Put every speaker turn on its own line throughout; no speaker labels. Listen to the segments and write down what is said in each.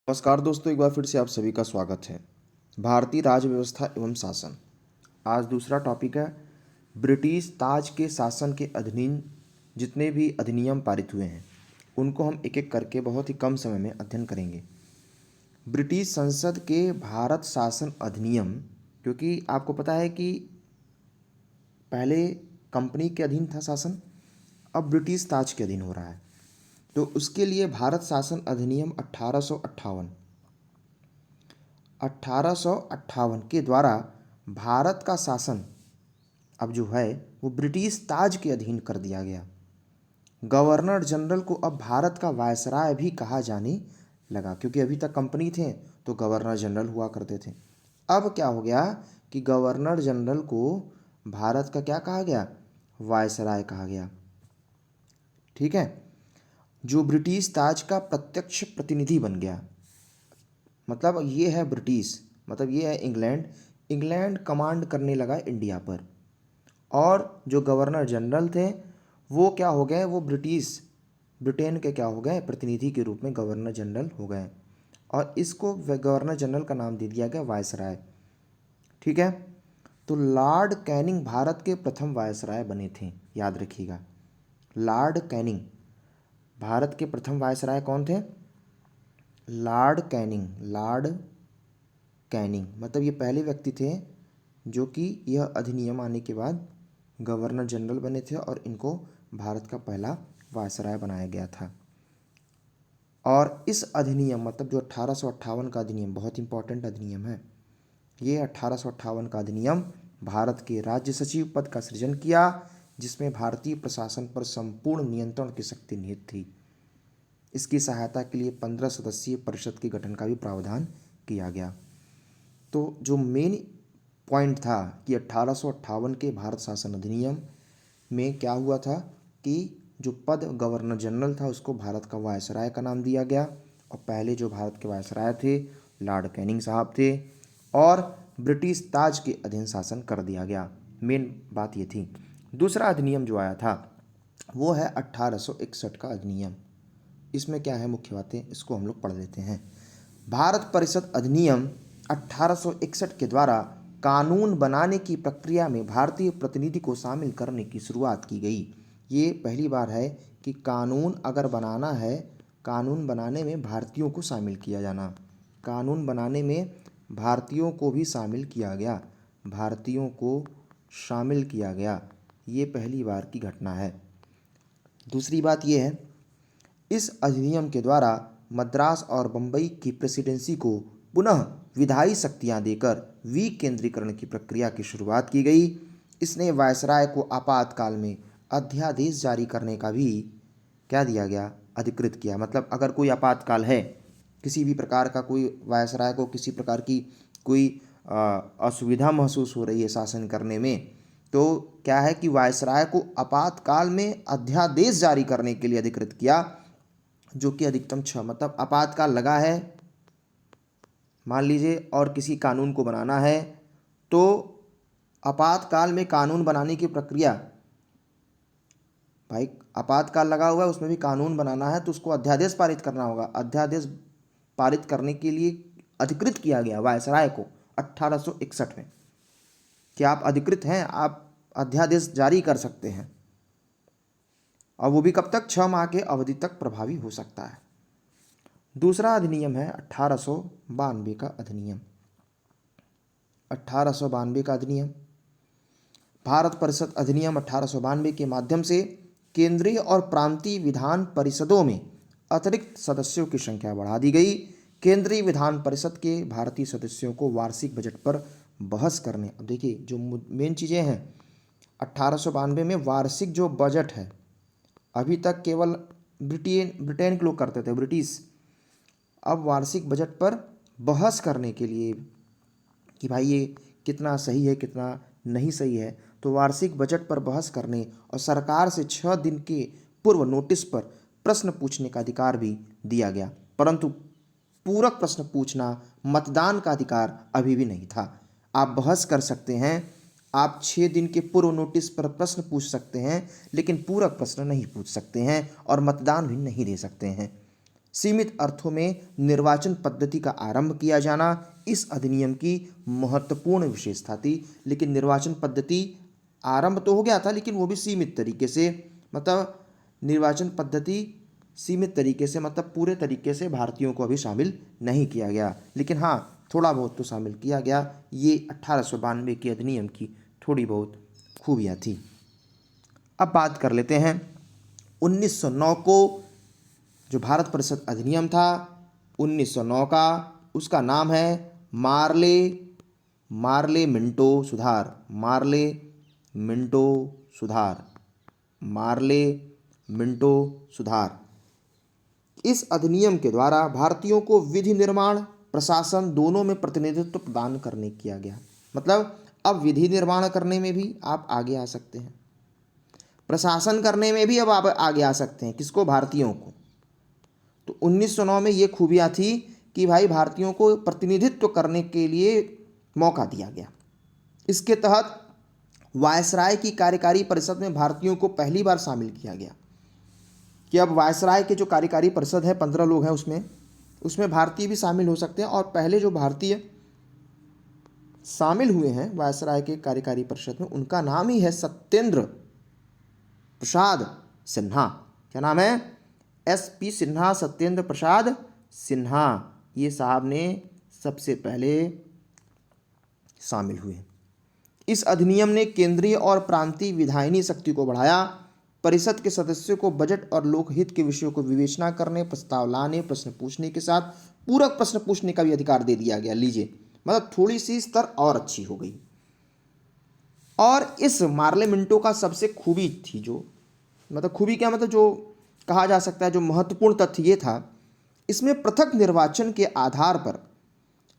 नमस्कार दोस्तों, एक बार फिर से आप सभी का स्वागत है। भारतीय राज्य व्यवस्था एवं शासन। आज दूसरा टॉपिक है ब्रिटिश ताज के शासन के अधीन जितने भी अधिनियम पारित हुए हैं उनको हम एक एक करके बहुत ही कम समय में अध्ययन करेंगे। ब्रिटिश संसद के भारत शासन अधिनियम, क्योंकि आपको पता है कि पहले कंपनी के अधीन था शासन, अब ब्रिटिश ताज के अधीन हो रहा है, तो उसके लिए भारत शासन अधिनियम 1858 के द्वारा भारत का शासन अब जो है वो ब्रिटिश ताज के अधीन कर दिया गया। गवर्नर जनरल को अब भारत का वायसराय भी कहा जाने लगा, क्योंकि अभी तक कंपनी थे तो गवर्नर जनरल हुआ करते थे। अब क्या हो गया कि गवर्नर जनरल को भारत का क्या कहा गया, वायसराय कहा गया। ठीक है, जो ब्रिटिश ताज का प्रत्यक्ष प्रतिनिधि बन गया। मतलब ये है ब्रिटिश, मतलब ये है इंग्लैंड। इंग्लैंड कमांड करने लगा इंडिया पर, और जो गवर्नर जनरल थे वो क्या हो गए, वो ब्रिटेन के क्या हो गए, प्रतिनिधि के रूप में गवर्नर जनरल हो गए, और इसको गवर्नर जनरल का नाम दे दिया गया वायसराय। ठीक है, तो लॉर्ड कैनिंग भारत के प्रथम वायसराय बने थे, याद रखिएगा। लॉर्ड कैनिंग भारत के प्रथम वायसराय कौन थे, लॉर्ड कैनिंग मतलब ये पहले व्यक्ति थे जो कि यह अधिनियम आने के बाद गवर्नर जनरल बने थे और इनको भारत का पहला वायसराय बनाया गया था। और इस अधिनियम मतलब जो 1858 का अधिनियम बहुत इंपॉर्टेंट अधिनियम है, ये 1858 का अधिनियम भारत के राज्य सचिव पद का सृजन किया, जिसमें भारतीय प्रशासन पर संपूर्ण नियंत्रण की शक्ति निहित थी। इसकी सहायता के लिए 15 सदस्यीय परिषद के गठन का भी प्रावधान किया गया। तो जो मेन पॉइंट था कि 1858 के भारत शासन अधिनियम में क्या हुआ था कि जो पद गवर्नर जनरल था उसको भारत का वायसराय का नाम दिया गया, और पहले जो भारत के वायसराय थे लॉर्ड कैनिंग साहब थे, और ब्रिटिश ताज के अधीन शासन कर दिया गया। मेन बात ये थी। दूसरा अधिनियम जो आया था वो है 1861 का अधिनियम। इसमें क्या है मुख्य बातें, इसको हम लोग पढ़ लेते हैं। भारत परिषद अधिनियम 1861 के द्वारा कानून बनाने की प्रक्रिया में भारतीय प्रतिनिधि को शामिल करने की शुरुआत की गई। ये पहली बार है कि कानून अगर बनाना है, कानून बनाने में भारतीयों को शामिल किया जाना, कानून बनाने में भारतीयों को भी शामिल किया गया, भारतीयों को शामिल किया गया, ये पहली बार की घटना है। दूसरी बात ये है, इस अधिनियम के द्वारा मद्रास और बम्बई की प्रेसिडेंसी को पुनः विधायी शक्तियां देकर विकेंद्रीकरण की प्रक्रिया की शुरुआत की गई। इसने वायसराय को आपातकाल में अध्यादेश जारी करने का भी क्या दिया गया, अधिकृत किया। मतलब अगर कोई आपातकाल है, किसी भी प्रकार का कोई वायसराय को किसी प्रकार की कोई असुविधा महसूस हो रही है शासन करने में, तो क्या है कि वायसराय को आपातकाल में अध्यादेश जारी करने के लिए अधिकृत किया, जो कि अधिकतम 6, मतलब आपातकाल लगा है मान लीजिए और किसी कानून को बनाना है, तो आपातकाल में कानून बनाने की प्रक्रिया, भाई आपातकाल लगा हुआ है उसमें भी कानून बनाना है तो उसको अध्यादेश पारित करना होगा। अध्यादेश पारित करने के लिए अधिकृत किया गया वायसराय को 1861 में कि आप अधिकृत हैं, आप अध्यादेश जारी कर सकते हैं, और वो भी कब तक, 6 माह के अवधि तक प्रभावी हो सकता है। दूसरा अधिनियम है 1892 का अधिनियम। 1892 का अधिनियम, भारत परिषद अधिनियम 1892 के माध्यम से केंद्रीय और प्रांतीय विधान परिषदों में अतिरिक्त सदस्यों की संख्या बढ़ा दी गई। केंद्रीय विधान परिषद के भारतीय सदस्यों को वार्षिक बजट पर बहस करने, अब देखिए जो मेन चीज़ें हैं 1892 में, वार्षिक जो बजट है, अभी तक केवल ब्रिटेन के लोग करते थे, ब्रिटिश, अब वार्षिक बजट पर बहस करने के लिए कि भाई ये कितना सही है कितना नहीं सही है, तो वार्षिक बजट पर बहस करने और सरकार से 6 दिन के पूर्व नोटिस पर प्रश्न पूछने का अधिकार भी दिया गया। परंतु पूरक प्रश्न पूछना, मतदान का अधिकार अभी भी नहीं था। आप बहस कर सकते हैं, आप 6 दिन के पूर्व नोटिस पर प्रश्न पूछ सकते हैं, लेकिन पूरक प्रश्न नहीं पूछ सकते हैं और मतदान भी नहीं दे सकते हैं। सीमित अर्थों में निर्वाचन पद्धति का आरंभ किया जाना इस अधिनियम की महत्वपूर्ण विशेषता थी। लेकिन निर्वाचन पद्धति आरंभ तो हो गया था, लेकिन वो भी सीमित तरीके से, मतलब निर्वाचन पद्धति सीमित तरीके से, मतलब पूरे तरीके से भारतीयों को अभी शामिल नहीं किया गया, लेकिन हाँ थोड़ा बहुत तो शामिल किया गया। ये 1892 के अधिनियम की थोड़ी बहुत खूबियाँ थी। अब बात कर लेते हैं 1909 को, जो भारत परिषद अधिनियम था 1909 का, उसका नाम है मार्ले मार्ले मिंटो सुधार। मार्ले मिंटो सुधार। मार्ले मिंटो सुधार। इस अधिनियम के द्वारा भारतीयों को विधि निर्माण प्रशासन दोनों में प्रतिनिधित्व प्रदान करने किया गया। मतलब अब विधि निर्माण करने में भी आप आगे आ सकते हैं, प्रशासन करने में भी अब आप आगे आ सकते हैं। किसको? भारतीयों को। तो 1909 में ये खूबियाँ थी कि भाई भारतीयों को प्रतिनिधित्व करने के लिए मौका दिया गया। इसके तहत वायसराय की कार्यकारी परिषद में भारतीयों को पहली बार शामिल किया गया कि अब वायसराय के जो कार्यकारी परिषद है 15 लोग हैं, उसमें भारतीय भी शामिल हो सकते हैं। और पहले जो भारतीय शामिल हुए हैं वायसराय के कार्यकारी परिषद में, उनका नाम ही है सत्येंद्र प्रसाद सिन्हा। क्या नाम है? SP सिन्हा, सत्येंद्र प्रसाद सिन्हा। ये साहब ने सबसे पहले शामिल हुए। इस अधिनियम ने केंद्रीय और प्रांतीय विधायिनी शक्ति को बढ़ाया। परिषद के सदस्यों को बजट और लोकहित के विषयों को विवेचना करने, प्रस्ताव लाने, प्रश्न पूछने के साथ पूरक प्रश्न पूछने का भी अधिकार दे दिया गया। लीजिए, मतलब थोड़ी सी स्तर और अच्छी हो गई। और इस मार्ले मिंटो का सबसे खूबी थी, जो मतलब खूबी क्या, मतलब जो कहा जा सकता है जो महत्वपूर्ण तथ्य ये था, इसमें पृथक निर्वाचन के आधार पर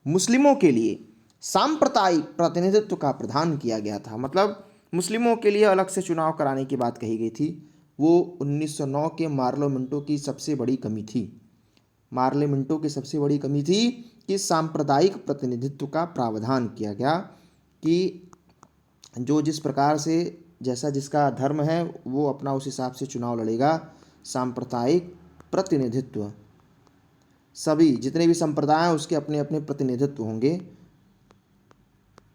मुस्लिमों के लिए सांप्रदायिक प्रतिनिधित्व का प्रावधान किया गया था। मतलब मुस्लिमों के लिए अलग से चुनाव कराने की बात कही गई थी। वो 1909 के मार्ले मिंटो की सबसे बड़ी कमी थी। मार्ले मिंटो की सबसे बड़ी कमी थी कि सांप्रदायिक प्रतिनिधित्व का प्रावधान किया गया कि जो जिस प्रकार से, जैसा जिसका धर्म है वो अपना उस हिसाब से चुनाव लड़ेगा। सांप्रदायिक प्रतिनिधित्व, सभी जितने भी संप्रदाय हैं उसके अपने अपने प्रतिनिधित्व होंगे।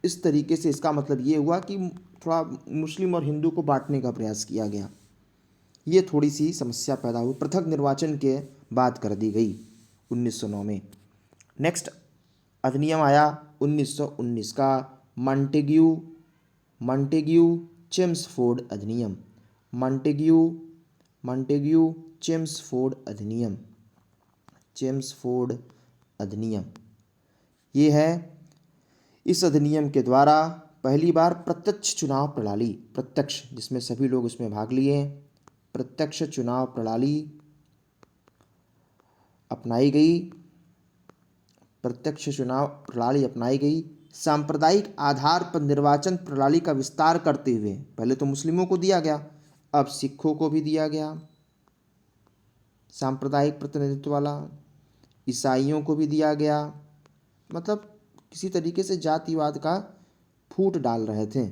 इस तरीके से इसका मतलब ये हुआ कि थोड़ा मुस्लिम और हिंदू को बांटने का प्रयास किया गया। ये थोड़ी सी समस्या पैदा हुई, पृथक निर्वाचन के बात कर दी गई 1909 में। नेक्स्ट अधिनियम आया 1919 का, मॉन्टेग्यू चेम्सफोर्ड अधिनियम। मॉन्टेग्यू चेम्सफोर्ड अधिनियम। चेम्सफोर्ड अधिनियम ये है, इस अधिनियम के द्वारा पहली बार प्रत्यक्ष चुनाव प्रणाली, प्रत्यक्ष जिसमें सभी लोग उसमें भाग लिए, प्रत्यक्ष चुनाव प्रणाली अपनाई गई। प्रत्यक्ष चुनाव प्रणाली अपनाई गई। सांप्रदायिक आधार पर निर्वाचन प्रणाली का विस्तार करते हुए, पहले तो मुस्लिमों को दिया गया, अब सिखों को भी दिया गया सांप्रदायिक प्रतिनिधित्व वाला, ईसाइयों को भी दिया गया। मतलब किसी तरीके से जातिवाद का फूट डाल रहे थे।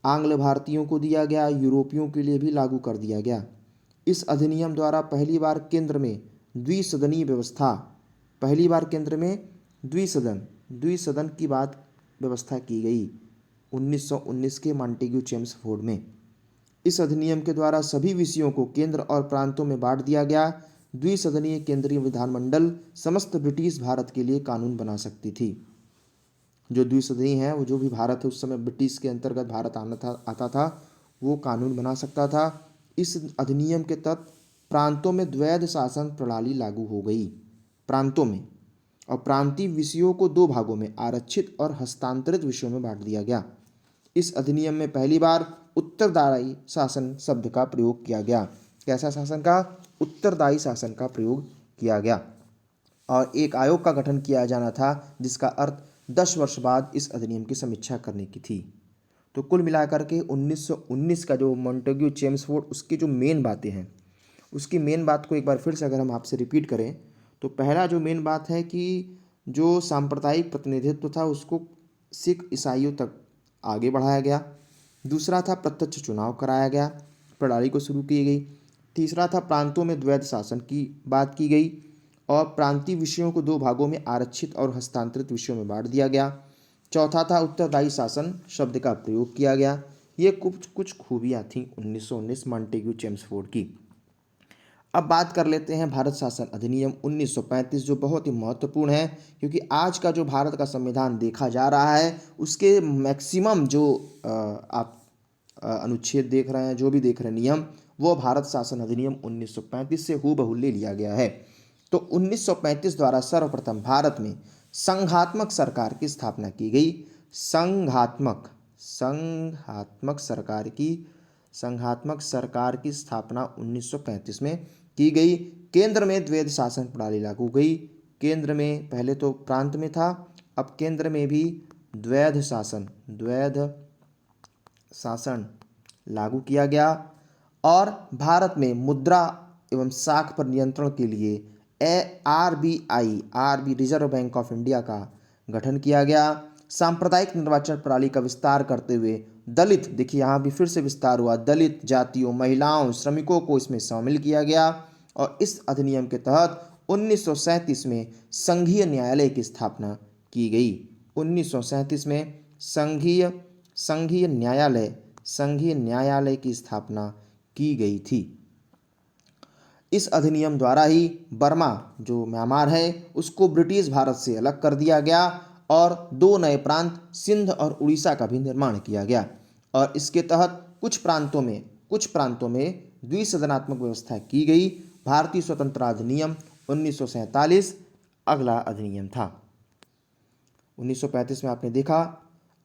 आंग्ल भारतीयों को दिया गया, यूरोपियों के लिए भी लागू कर दिया गया। इस अधिनियम द्वारा पहली बार केंद्र में द्विसदनीय व्यवस्था, पहली बार केंद्र में द्विसदन की बात व्यवस्था की गई 1919 के मॉन्टेग्यू चेम्सफोर्ड में। इस अधिनियम के द्वारा सभी विषयों को केंद्र और प्रांतों में बांट दिया गया। द्विसदनीय केंद्रीय विधानमंडल समस्त ब्रिटिश भारत के लिए कानून बना सकती थी। जो द्विसदनीय है, वो जो भी भारत है उस समय ब्रिटिश के अंतर्गत भारत आता था, वो कानून बना सकता था। इस अधिनियम के तहत प्रांतों में द्वैध शासन प्रणाली लागू हो गई, प्रांतों में, और प्रांतीय विषयों को दो भागों में, आरक्षित और हस्तांतरित विषयों में बांट दिया गया। इस अधिनियम में पहली बार उत्तरदायी शासन शब्द का प्रयोग किया गया। कैसा शासन का? उत्तरदायी शासन का प्रयोग किया गया। और एक आयोग का गठन किया जाना था जिसका अर्थ 10 वर्ष बाद इस अधिनियम की समीक्षा करने की थी। तो कुल मिलाकर के 1919 का जो मॉन्टेग्यू चेम्सफोर्ड, उसकी जो मेन बातें हैं, उसकी मेन बात को एक बार फिर से अगर हम आपसे रिपीट करें तो पहला जो मेन बात है कि जो सांप्रदायिक प्रतिनिधित्व था उसको सिख ईसाइयों तक आगे बढ़ाया गया। दूसरा था प्रत्यक्ष चुनाव कराया गया, प्रणाली को शुरू की गई। तीसरा था प्रांतों में द्वैध शासन की बात की गई, और प्रांतीय विषयों को दो भागों में आरक्षित और हस्तांतरित विषयों में बांट दिया गया। चौथा था उत्तरदायी शासन शब्द का प्रयोग किया गया। ये कुछ कुछ खूबियाँ थीं 1919 मॉन्टेग्यू चेम्सफोर्ड की। अब बात कर लेते हैं भारत शासन अधिनियम 1935, जो बहुत ही महत्वपूर्ण है, क्योंकि आज का जो भारत का संविधान देखा जा रहा है उसके मैक्सिमम जो आप अनुच्छेद देख रहे हैं, जो भी देख रहे हैं नियम, वो भारत शासन अधिनियम 1935 से हूबहू ले लिया गया है। तो 1935 द्वारा सर्वप्रथम भारत में संघात्मक सरकार की स्थापना की गई। संघात्मक सरकार की स्थापना 1935 में की गई। केंद्र में द्वैध शासन प्रणाली लागू गई। केंद्र में पहले तो प्रांत में था, अब केंद्र में भी द्वैध शासन लागू किया गया। और भारत में मुद्रा एवं साख पर नियंत्रण के लिए RB reserve bank of India का गठन किया गया। सांप्रदायिक निर्वाचन प्रणाली का विस्तार करते हुए दलित, देखिए यहाँ भी फिर से विस्तार हुआ, दलित जातियों, महिलाओं, श्रमिकों को इसमें शामिल किया गया। और इस अधिनियम के तहत 1937 में संघीय न्यायालय की स्थापना की गई। 1937 में संघीय न्यायालय की स्थापना की गई थी। इस अधिनियम द्वारा ही बर्मा, जो म्यांमार है, उसको ब्रिटिश भारत से अलग कर दिया गया और दो नए प्रांत सिंध और उड़ीसा का भी निर्माण किया गया। और इसके तहत कुछ प्रांतों में द्विसदनात्मक व्यवस्था की गई। भारतीय स्वतंत्रता अधिनियम 1947 अगला अधिनियम था। 1935 में आपने देखा।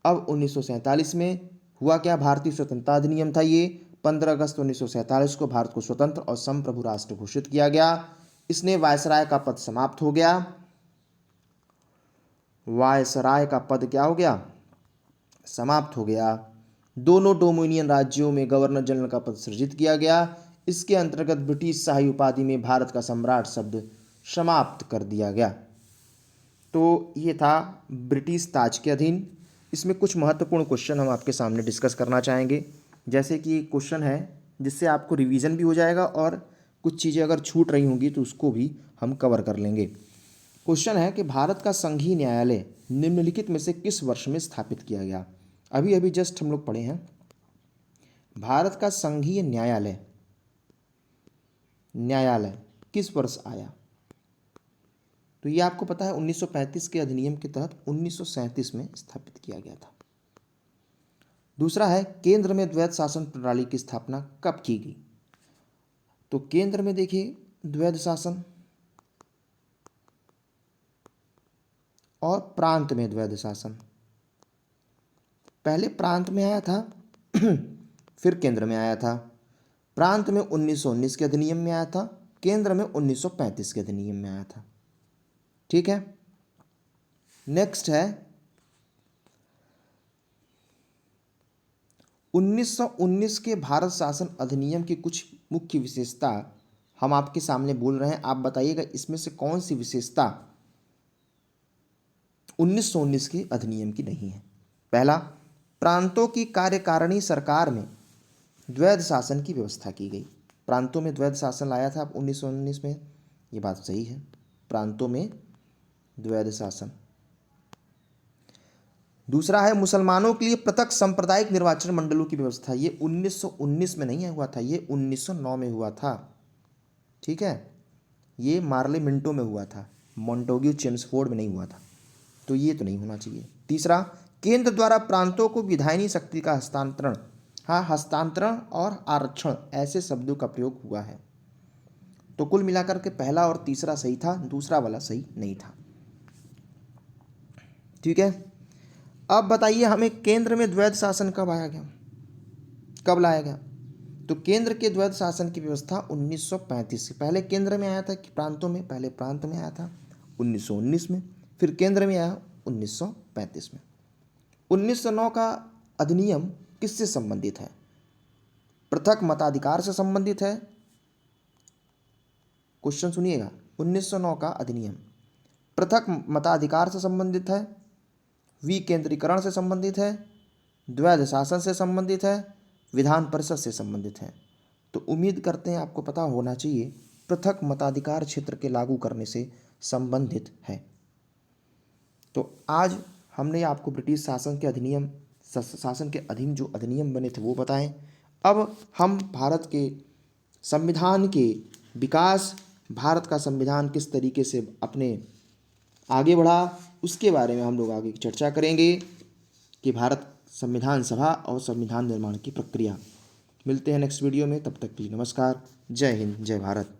अब 1947 में हुआ क्या? भारतीय स्वतंत्रता अधिनियम था ये। 15 अगस्त 1947 को भारत को स्वतंत्र और संप्रभु राष्ट्र घोषित किया गया। इसने वायसराय का पद समाप्त हो गया। वायसराय का पद क्या हो गया? समाप्त हो गया। दोनों डोमिनियन राज्यों में गवर्नर जनरल का पद सृजित किया गया। इसके अंतर्गत ब्रिटिश शाही उपाधि में भारत का सम्राट शब्द समाप्त कर दिया गया। तो ये था ब्रिटिश ताज के अधीन। इसमें कुछ महत्वपूर्ण क्वेश्चन हम आपके सामने डिस्कस करना चाहेंगे। जैसे कि क्वेश्चन है जिससे आपको रिवीजन भी हो जाएगा और कुछ चीज़ें अगर छूट रही होंगी तो उसको भी हम कवर कर लेंगे। क्वेश्चन है कि भारत का संघीय न्यायालय निम्नलिखित में से किस वर्ष में स्थापित किया गया? अभी अभी जस्ट हम लोग पढ़े हैं। भारत का संघीय न्यायालय किस वर्ष आया? तो ये आपको पता है 1935 के अधिनियम के तहत 1937 में स्थापित किया गया था। दूसरा है केंद्र में द्वैध शासन प्रणाली की स्थापना कब की गई? तो केंद्र में देखिए द्वैध शासन और प्रांत में द्वैध शासन। पहले प्रांत में आया था फिर केंद्र में आया था। प्रांत में 1919 के अधिनियम में आया था, केंद्र में 1935 के अधिनियम में आया था। ठीक है। नेक्स्ट है 1919 के भारत शासन अधिनियम की कुछ मुख्य विशेषता हम आपके सामने बोल रहे हैं। आप बताइएगा इसमें से कौन सी विशेषता 1919 के अधिनियम की नहीं है। पहला, प्रांतों की कार्यकारिणी सरकार में द्वैध शासन की व्यवस्था की गई। प्रांतों में द्वैध शासन लाया था 1919 में, ये बात सही है। प्रांतों में द्वैध शासन। दूसरा है मुसलमानों के लिए पृथक सांप्रदायिक निर्वाचन मंडलों की व्यवस्था। ये 1919 में नहीं हुआ था, ये 1909 में हुआ था। ठीक है, ये मार्ले मिंटो में हुआ था, मॉन्टेग्यू चेम्सफोर्ड में नहीं हुआ था। तो ये तो नहीं होना चाहिए। तीसरा, केंद्र द्वारा प्रांतों को विधायनी शक्ति का हस्तांतरण, हाँ हस्तांतरण और आरक्षण ऐसे शब्दों का प्रयोग हुआ है। तो कुल मिलाकर के पहला और तीसरा सही था, दूसरा वाला सही नहीं था। ठीक है। अब बताइए हमें केंद्र में द्वैध शासन कब आया गया, कब लाया गया? तो केंद्र के द्वैध शासन की व्यवस्था 1935 से। पहले केंद्र में आया था कि प्रांतों में? पहले प्रांत में आया था 1919 में, फिर केंद्र में आया 1935 में। 1909 का अधिनियम किससे संबंधित है? पृथक मताधिकार से संबंधित है। क्वेश्चन सुनिएगा, 1909 का अधिनियम पृथक मताधिकार से संबंधित है, विकेंद्रीकरण से संबंधित है, द्वैध शासन से संबंधित है, विधान परिषद से संबंधित है। तो उम्मीद करते हैं आपको पता होना चाहिए पृथक मताधिकार क्षेत्र के लागू करने से संबंधित है। तो आज हमने आपको ब्रिटिश शासन के अधिनियम शासन के अधीन जो अधिनियम बने थे वो बताएं। अब हम भारत के संविधान के विकास, भारत का संविधान किस तरीके से अपने आगे बढ़ा, उसके बारे में हम लोग आगे चर्चा करेंगे कि भारत संविधान सभा और संविधान निर्माण की प्रक्रिया। मिलते हैं नेक्स्ट वीडियो में, तब तक के लिए नमस्कार। जय हिंद, जय भारत।